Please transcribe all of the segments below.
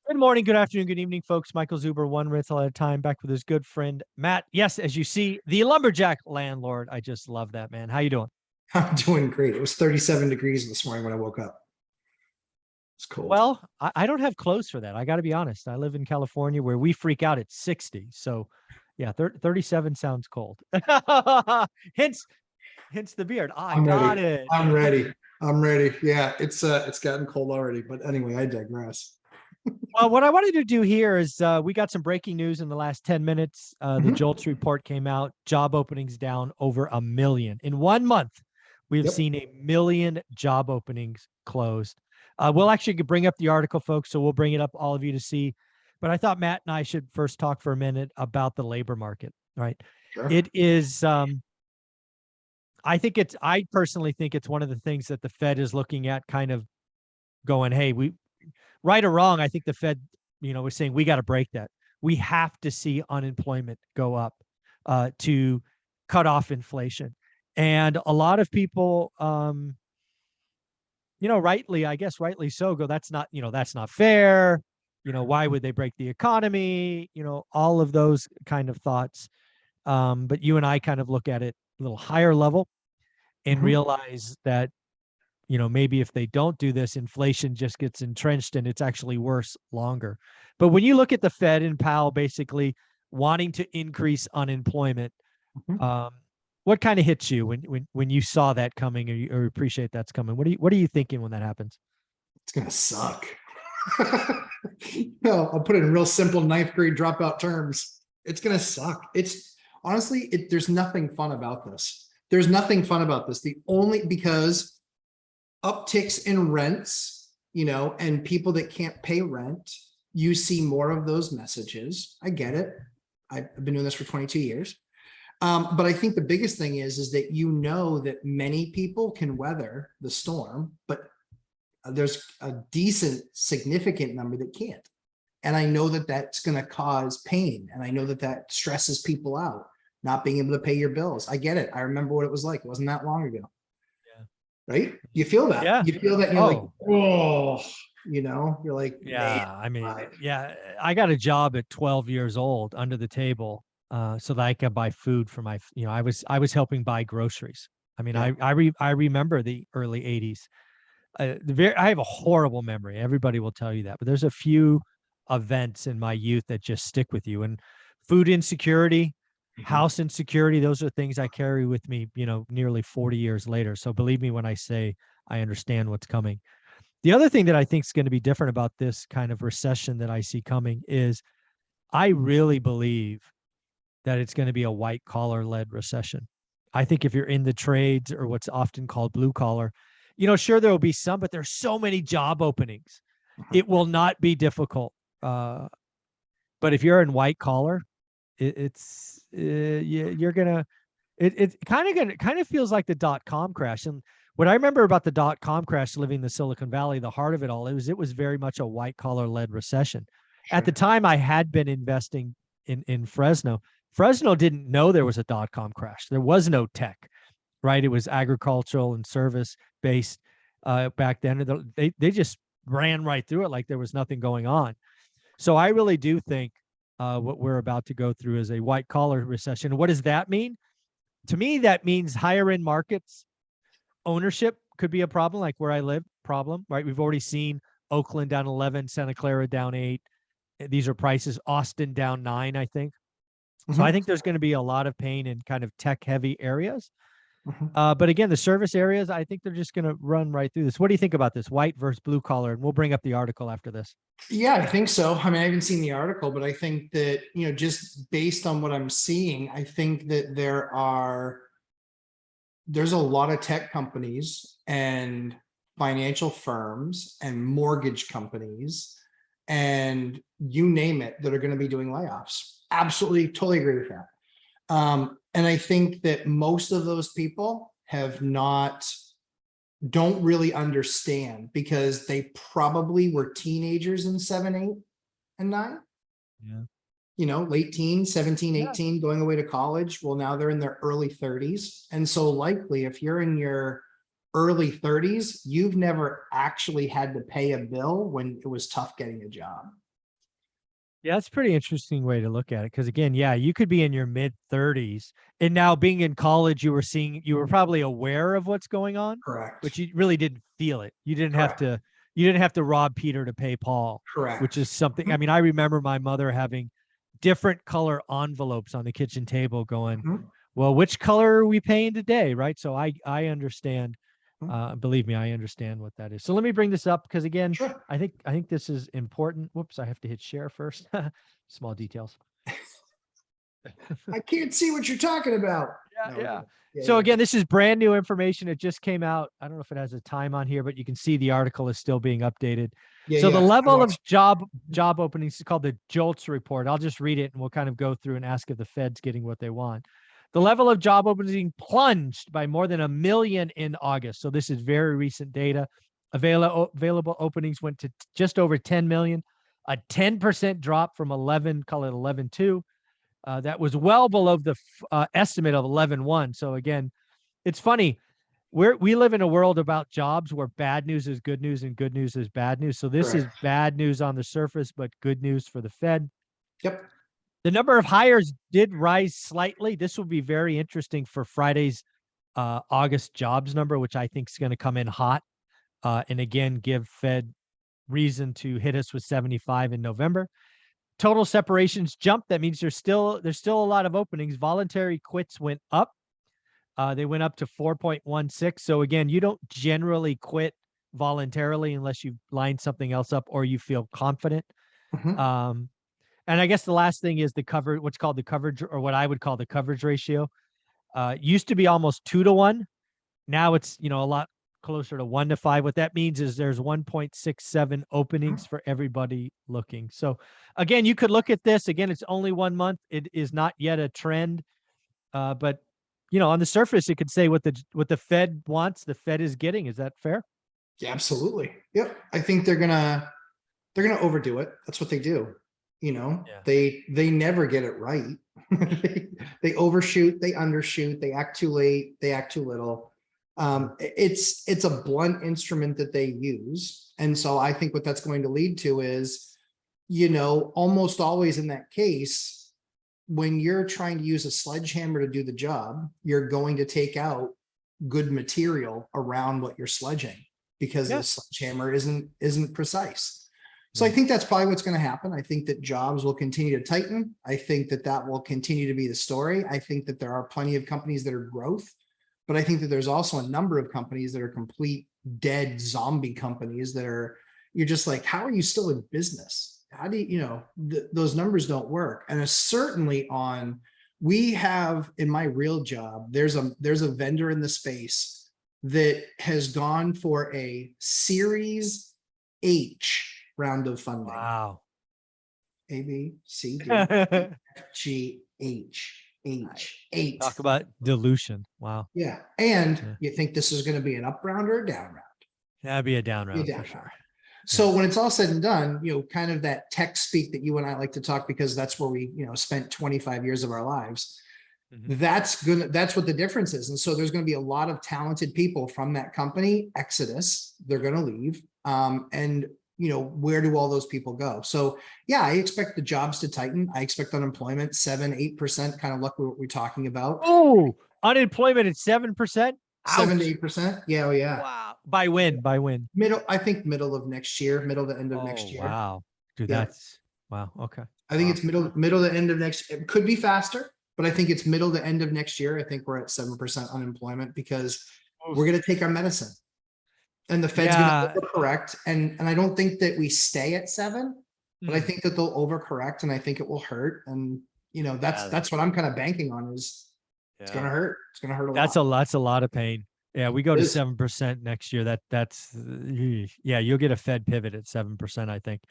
Good morning, good afternoon, good evening, folks. Michael Zuber, one rental at a time, back with his good friend Matt. Yes, as you see, the lumberjack landlord. I just love that, man. How you doing? I'm doing great. It was 37 degrees this morning when I woke up. It's cold. Well, I don't have clothes for that. I got to be honest. I live in California where we freak out at 60. So, yeah, 37 sounds cold. hence, hence the beard. I I'm got ready. it. I'm ready. I'm ready. Yeah, it's gotten cold already. But anyway, I digress. Well, what I wanted to do here is we got some breaking news in the last 10 minutes. The Mhm. JOLTS report came out. Job openings down over 1 million. In 1 month, we've Yep. seen 1 million job openings closed. We'll actually bring up the article, folks, so we'll bring it up all of you to see. But I thought Matt and I should first talk for a minute about the labor market, right? Sure. It is, I personally think it's one of the things that the Fed is looking at, kind of going, hey, right or wrong, I think the Fed, was saying we got to break that. We have to see unemployment go up to cut off inflation. And a lot of people, rightly so, go, that's not fair. Why would they break the economy? All of those kind of thoughts. But you and I kind of look at it a little higher level and Mhm. realize that maybe if they don't do this, inflation just gets entrenched and it's actually worse longer. But when you look at the Fed and Powell basically wanting to increase unemployment, Mhm. um, what kind of hits you when you saw that coming, or appreciate that's coming? What are you thinking when that happens? It's gonna suck. No, I'll put it in real simple ninth grade dropout terms. It's gonna suck. It's honestly, there's nothing fun about this. There's nothing fun about this. The only because upticks in rents, and people that can't pay rent, you see more of those messages. I get it. I've been doing this for 22 years. But I think the biggest thing is that that many people can weather the storm, but there's a decent, significant number that can't. And I know that that's going to cause pain. And I know that that stresses people out, not being able to pay your bills. I get it. I remember what it was like. It wasn't that long ago, Yeah. right? You feel that. Yeah. You feel that and you're like, Oh, oh, you're like, man, yeah. I mean, yeah, I got a job at 12 years old under the table, so that I could buy food for I was helping buy groceries. I mean, yeah. I remember the early 80s. I have a horrible memory. Everybody will tell you that, but there's a few events in my youth that just stick with you. And food insecurity, Mhm. house insecurity, those are things I carry with me, nearly 40 years later. So believe me when I say I understand what's coming. The other thing that I think is going to be different about this kind of recession that I see coming is I really believe that it's going to be a white collar led recession. I think if you're in the trades or what's often called blue collar, sure, there will be some, but there's so many job openings. Mhm. It will not be difficult. Uh, but if you're in white collar, you're gonna it kind of feels like the dot-com crash. And what I remember about the dot-com crash, living in the Silicon Valley, the heart of it all, it was very much a white collar led recession. At the Sure. time, I had been investing in Fresno. Fresno didn't know there was a dot-com crash. There was no tech, right? It was agricultural and service based back then. They just ran right through it like there was nothing going on. So I really do think what we're about to go through is a white collar recession. What does that mean? To me, that means higher end markets, ownership could be a problem, like where I live, problem, right? We've already seen Oakland down 11, Santa Clara down 8. These are prices. Austin down 9, I think. So I Mhm. think there's going to be a lot of pain in kind of tech heavy areas. Mhm. But again, the service areas, I think they're just going to run right through this. What do you think about this white versus blue collar? And we'll bring up the article after this. Yeah, I think so. I mean, I haven't seen the article, but I think that, just based on what I'm seeing, I think that there's a lot of tech companies and financial firms and mortgage companies and you name it that are going to be doing layoffs. Absolutely, totally agree with that. And I think that most of those people don't really understand because they probably were teenagers in 7, 8, and 9, Yeah. late teens, 17, Yeah. 18, going away to college. Well, now they're in their early 30s. And so likely if you're in your early 30s, you've never actually had to pay a bill when it was tough getting a job. Yeah, that's a pretty interesting way to look at it. Because again, yeah, you could be in your mid 30s, and now being in college, you were probably aware of what's going on, Correct. but you really didn't feel it. Correct. You didn't have to rob Peter to pay Paul, which Correct. is something. I Mhm. mean, I remember my mother having different color envelopes on the kitchen table, going, Mhm. "Well, which color are we paying today?" Right. So I understand. Mhm. Believe me, I understand what that is. So let me bring this up because again, Sure. I think this is important. Whoops, I have to hit share first. Small details. I can't see what you're talking about. Yeah, No, we're yeah. good. Yeah, So yeah. again, this is brand new information. It just came out. I don't know if it has a time on here, but you can see the article is still being updated. Yeah, So the yeah. I level of watched. job openings is called the JOLTS report. I'll just read it and we'll kind of go through and ask if the Fed's getting what they want. The level of job openings plunged by more than 1 million in August. So this is very recent data. Available openings went to just over 10 million, a 10% drop from 11, call it 11.2. That was well below the estimate of 11.1. So again, it's funny. We live in a world about jobs where bad news is good news and good news is bad news. So this is Correct. bad news on the surface, but good news for the Fed. Yep. The number of hires did rise slightly. This will be very interesting for Friday's August jobs number, which I think is going to come in hot. And again, give Fed reason to hit us with 75 in November. Total separations jumped. That means there's still a lot of openings. Voluntary quits went up. They went up to 4.16. So again, you don't generally quit voluntarily unless you line something else up or you feel confident. Mhm. Um, and I guess the last thing is what's called the coverage, or what I would call the coverage ratio. Used to be almost 2 to 1. Now it's, a lot closer to 1 to 5. What that means is there's 1.67 openings for everybody looking. So again, you could look at this. Again, it's only 1 month. It is not yet a trend. But on the surface, it could say what the Fed wants, the Fed is getting. Is that fair? Yeah, absolutely. Yep. I think they're gonna overdo it. That's what they do. You know, Yeah. they never get it right. They overshoot, they undershoot, they act too late, they act too little. It's a blunt instrument that they use. And so I think what that's going to lead to is, almost always in that case, when you're trying to use a sledgehammer to do the job, you're going to take out good material around what you're sledging because Yeah. the sledgehammer isn't precise. So I Yeah. think that's probably what's going to happen. I think that jobs will continue to tighten. I think that that will continue to be the story. I think that there are plenty of companies that are growth, but I think that there's also a number of companies that are complete dead zombie companies that are, you're just like, how are you still in business? How do those numbers don't work? And certainly we have, in my real job, there's a vendor in the space that has gone for a Series H round of funding. Wow. A, B, C, D, F, G, H, 8. Talk about dilution. Wow. Yeah. And Yeah. you think this is going to be an up round or a down round? That'd be a down Be a round down for round. sure. So when it's all said and done, kind of that tech speak that you and I like to talk, because that's where we, spent 25 years of our lives. Mhm. That's what the difference is. And so there's going to be a lot of talented people from that company exodus. They're going to leave. And where do all those people go? So yeah, I expect the jobs to tighten. I expect unemployment 7-8%, kind of like what we're talking about. Oh, unemployment at 7%. 7 to Ouch. 8%. Yeah, oh yeah. Wow. By when? By when? I think middle of next year, middle to end of Oh, next year. wow. Dude, Yeah. that's wow. Okay. I think Wow. it's middle to end of next. It could be faster, but I think it's middle to end of next year. I think we're at 7% unemployment because we're going to take our medicine, and the Fed's going to Yeah. overcorrect. And I don't think that we stay at 7, but I Mm. think that they'll overcorrect, and I think it will hurt. And that's what I'm kind of banking on is it's going to hurt. It's going to hurt a lot. That's a lot of pain. Yeah, we go It to is. 7% next year. That's yeah, you'll get a Fed pivot at 7%, I think.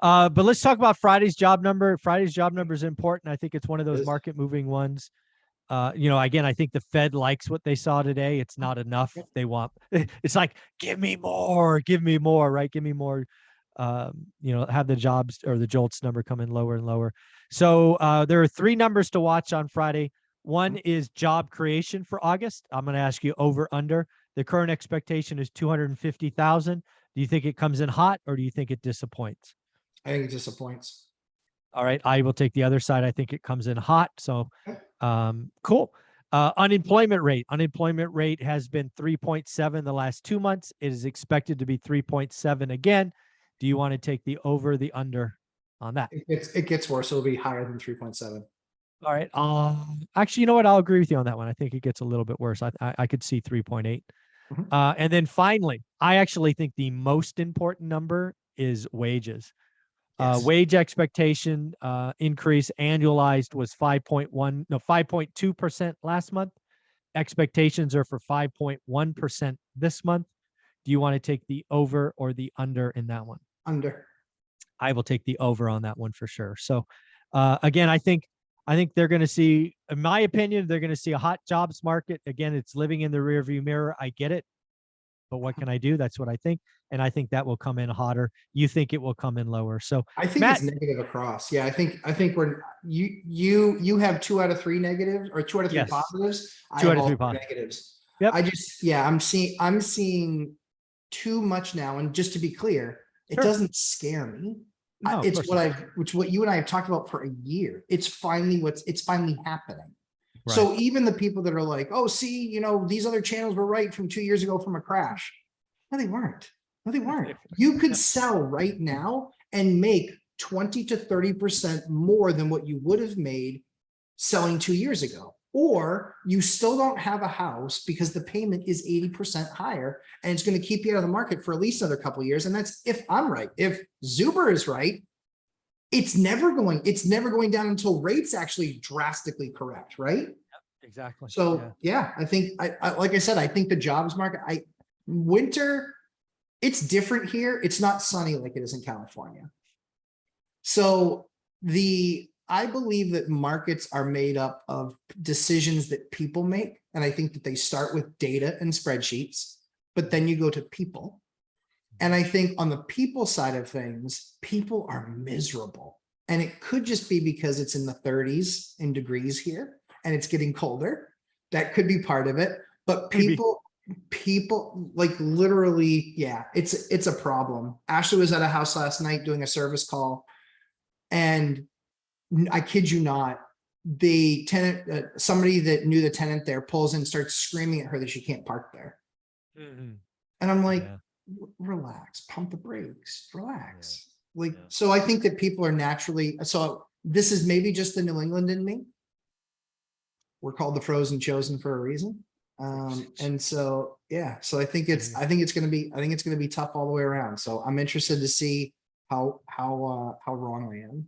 But let's talk about Friday's job number. Friday's job number is important. I think it's one of It those is. market moving ones. Again, I think the Fed likes what they saw today. It's not enough. They want, it's like, give me more, right? Give me more. Have the jobs or the JOLTS number come in lower and lower. So there are 3 numbers to watch on Friday. One is job creation for August. I'm going to ask you over under. The current expectation is 250,000. Do you think it comes in hot or do you think it disappoints? I think it disappoints. All right. I will take the other side. I think it comes in hot. So, cool. Unemployment rate has been 3.7 the last 2 months. It is expected to be 3.7 again. Do you want to take the over, the under on that? It gets worse. It'll be higher than 3.7. All right. Actually, you know what? I'll agree with you on that one. I think it gets a little bit worse. I could see 3.8. Mhm. And then finally, I actually think the most important number is wages. Yes. Wage expectation increase annualized was 5.2% last month. Expectations are for 5.1% this month. Do you want to take the over or the under in that one? Under. I will take the over on that one for sure. So again, I think they're going to see, in my opinion, they're going to see a hot jobs market. Again, it's living in the rearview mirror. I get it. But what can I do? That's what I think. And I think that will come in hotter. You think it will come in lower. So I think Matt, it's negative across. Yeah, I think you have 2 out of 3 negatives or 2 out of 3 yes, positives. I 2 have out of all 3 3 positives. negatives. Yep. I'm seeing too much now. And just to be clear, it Sure. doesn't scare me. No, of It's course what not. what you and I have talked about for a year. It's finally happening. Right. So even the people that are like, oh, see, these other channels were right from 2 years ago from a crash. No, they weren't. No, they weren't. You could sell right now and make 20 to 30% more than what you would have made selling 2 years ago. Or you still don't have a house because the payment is 80% higher and it's going to keep you out of the market for at least another couple of years. And that's if I'm right. If Zuber is right, it's never going down until rates actually drastically correct, right? Exactly. So yeah, I think like I said, I think the jobs market, winter, it's different here. It's not sunny like it is in California. So I believe that markets are made up of decisions that people make. And I think that they start with data and spreadsheets, but then you go to people. And I think on the people side of things, people are miserable. And it could just be because it's in the 30s in degrees here and it's getting colder. That could be part of it. But people like literally, yeah, it's a problem. Ashley was at a house last night doing a service call. And I kid you not, the tenant, somebody that knew the tenant there pulls in, starts screaming at her that she can't park there. And I'm like, relax, pump the brakes, relax. So I think that people are naturally, so this is maybe just the New England in me. We're called the frozen chosen for a reason. And so, yeah, so I think it's going to be tough all the way around. So I'm interested to see how wrong I am.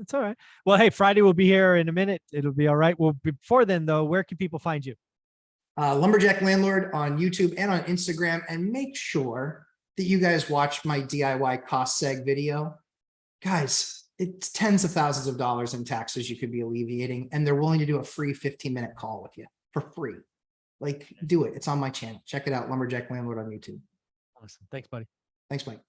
It's all right. Well, hey, Friday will be here in a minute. It'll be all right. Well, before then though, where can people find you? Lumberjack Landlord on YouTube and on Instagram, and make sure that you guys watch my DIY cost seg video. Guys, it's tens of thousands of dollars in taxes you could be alleviating, and they're willing to do a free 15-minute call with you for free. Like, do it. It's on my channel. Check it out. Lumberjack Landlord on YouTube. Awesome. Thanks, buddy. Thanks, Mike.